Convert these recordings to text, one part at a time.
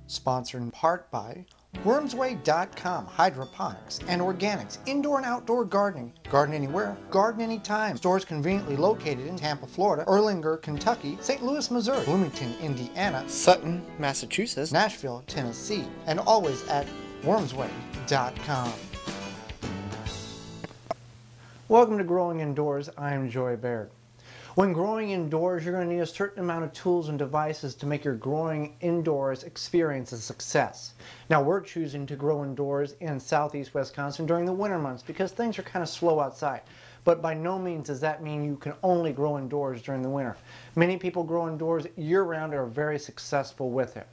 Sponsored in part by Wormsway.com, hydroponics and organics, indoor and outdoor gardening. Garden anywhere, garden anytime. Stores conveniently located in Tampa, Florida, Erlanger, Kentucky, St. Louis, Missouri, Bloomington, Indiana, Sutton, Massachusetts, Nashville, Tennessee, and always at Wormsway.com. Welcome to Growing Indoors. I'm Joy Baird. When growing indoors, you're going to need a certain amount of tools and devices to make your growing indoors experience a success. Now, we're choosing to grow indoors in southeast Wisconsin during the winter months because things are kind of slow outside. But by no means does that mean you can only grow indoors during the winter. Many people grow indoors year-round and are very successful with it.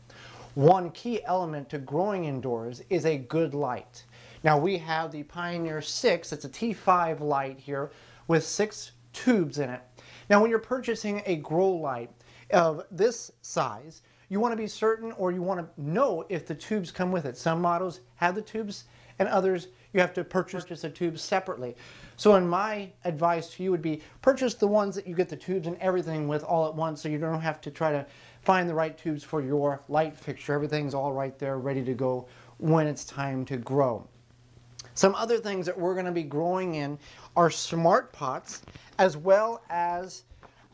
One key element to growing indoors is a good light. Now, we have the Pioneer 6, it's a T5 light here with 6 tubes in it. Now, when you're purchasing a grow light of this size, you want to be certain, or you want to know if the tubes come with it. Some models have the tubes, and others you have to purchase the tubes separately. So in my advice to you would be purchase the ones that you get the tubes and everything with all at once, so you don't have to try to find the right tubes for your light fixture. Everything's all right there, ready to go when it's time to grow. Some other things that we're going to be growing in are smart pots as well as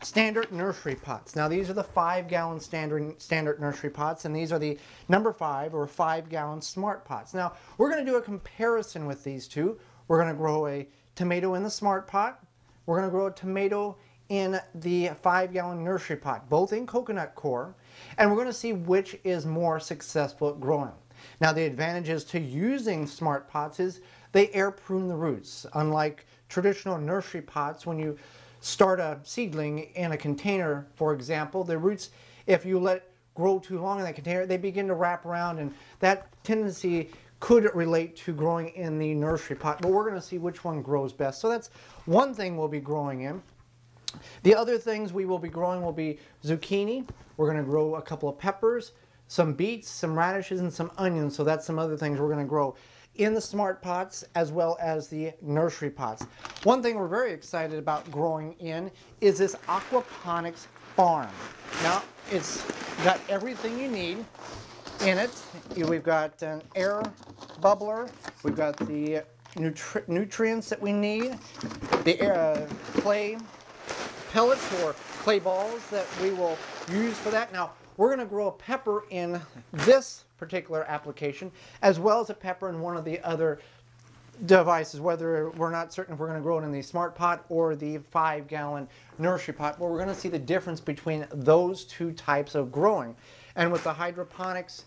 standard nursery pots. Now, these are the 5-gallon standard nursery pots, and these are the number 5 or 5-gallon smart pots. Now, we're going to do a comparison with these two. We're going to grow a tomato in the smart pot. We're going to grow a tomato in the 5-gallon nursery pot, both in coconut coir, and we're going to see which is more successful at growing. Now, the advantages to using smart pots is they air prune the roots. Unlike traditional nursery pots, when you start a seedling in a container, for example, the roots, if you let it grow too long in that container, they begin to wrap around, and that tendency could relate to growing in the nursery pot. But we're going to see which one grows best. So that's one thing we'll be growing in. The other things we will be growing will be zucchini. We're going to grow a couple of peppers, some beets, some radishes, and some onions. So that's some other things we're going to grow in the smart pots as well as the nursery pots. One thing we're very excited about growing in is this Aquaponics Farm. Now, it's got everything you need in it. We've got an air bubbler. We've got the nutrients that we need, the clay pellets or clay balls that we will use for that. Now, we're going to grow a pepper in this particular application, as well as a pepper in one of the other devices, whether we're not certain if we're going to grow it in the smart pot or the 5-gallon nursery pot, but we're going to see the difference between those two types of growing. And with the hydroponics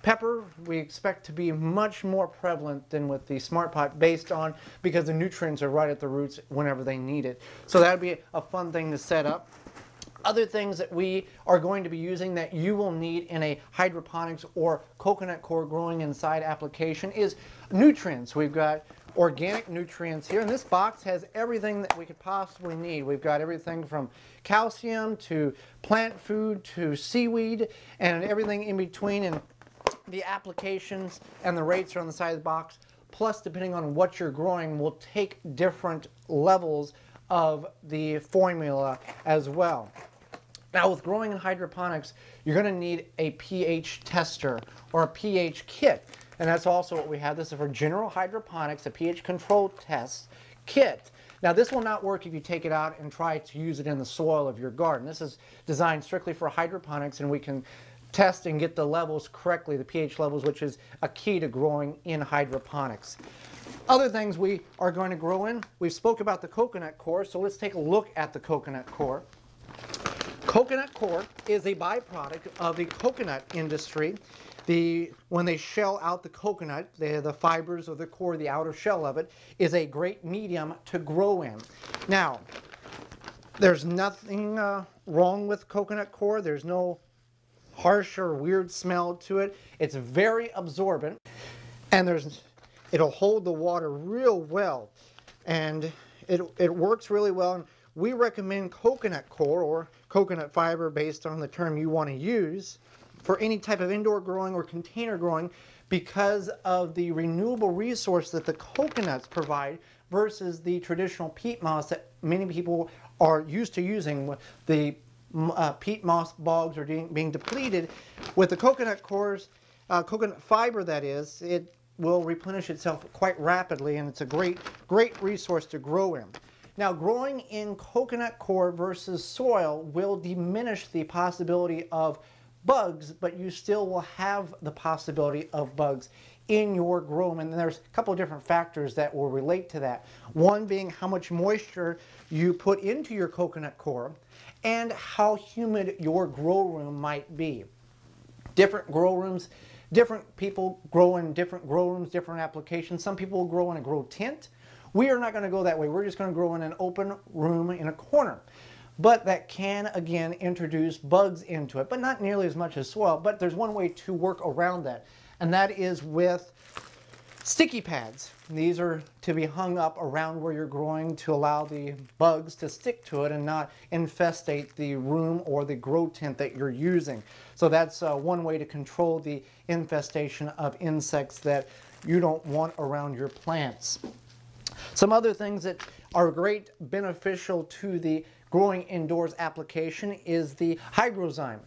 pepper, we expect to be much more prevalent than with the smart pot because the nutrients are right at the roots whenever they need it. So that would be a fun thing to set up. Other things that we are going to be using that you will need in a hydroponics or coconut coir growing inside application is nutrients. We've got organic nutrients here, and this box has everything that we could possibly need. We've got everything from calcium to plant food to seaweed and everything in between, and the applications and the rates are on the side of the box. Plus, depending on what you're growing, will take different levels of the formula as well. Now, with growing in hydroponics, you're going to need a pH tester or a pH kit. And that's also what we have. This is for general hydroponics, a pH control test kit. Now, this will not work if you take it out and try to use it in the soil of your garden. This is designed strictly for hydroponics, and we can test and get the levels correctly, the pH levels, which is a key to growing in hydroponics. Other things we are going to grow in, we've spoke about the coconut coir, so let's take a look at the coconut coir. Coconut coir is a byproduct of the coconut industry. When they shell out the coconut, the fibers of the core, the outer shell of it, is a great medium to grow in. Now, there's nothing wrong with coconut coir. There's no harsh or weird smell to it. It's very absorbent, and it'll hold the water real well, and it works really well. And we recommend coconut coir or coconut fiber, based on the term you want to use, for any type of indoor growing or container growing because of the renewable resource that the coconuts provide versus the traditional peat moss that many people are used to using. The peat moss bogs are being depleted. With the coconut coirs, coconut fiber that is, it will replenish itself quite rapidly, and it's a great resource to grow in. Now, growing in coconut coir versus soil will diminish the possibility of bugs, but you still will have the possibility of bugs in your grow room. And there's a couple of different factors that will relate to that. One being how much moisture you put into your coconut coir and how humid your grow room might be. Different grow rooms, different people grow in different grow rooms, different applications. Some people will grow in a grow tent. We are not going to go that way. We're just going to grow in an open room in a corner. But that can, again, introduce bugs into it, but not nearly as much as soil. But there's one way to work around that, and that is with sticky pads. These are to be hung up around where you're growing to allow the bugs to stick to it and not infestate the room or the grow tent that you're using. So that's one way to control the infestation of insects that you don't want around your plants. Some other things that are great beneficial to the growing indoors application is the hygrozyme.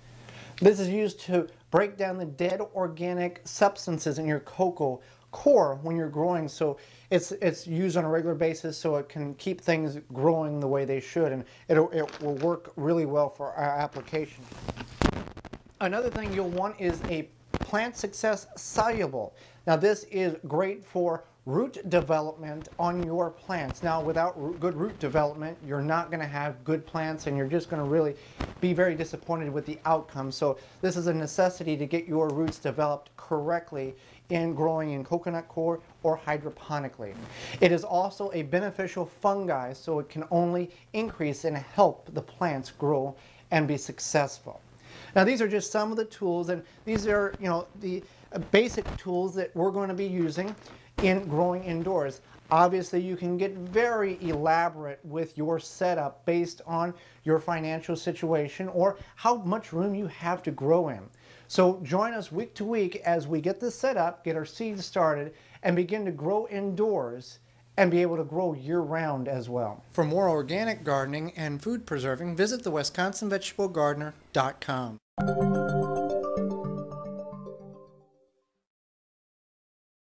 This is used to break down the dead organic substances in your cocoa coir when you're growing, so it's used on a regular basis so it can keep things growing the way they should, and it will work really well for our application. Another thing you'll want is a Plant Success Soluble. Now this is great for root development on your plants. Now without good root development, you're not going to have good plants, and you're just going to really be very disappointed with the outcome. So this is a necessity to get your roots developed correctly in growing in coconut coir or hydroponically. It is also a beneficial fungi, so it can only increase and help the plants grow and be successful. Now these are just some of the tools, and these are, the basic tools that we're going to be using in growing indoors. Obviously, you can get very elaborate with your setup based on your financial situation or how much room you have to grow in. So join us week to week as we get this set up, get our seeds started, and begin to grow indoors and be able to grow year-round as well. For more organic gardening and food preserving, visit the WisconsinVegetableGardener.com.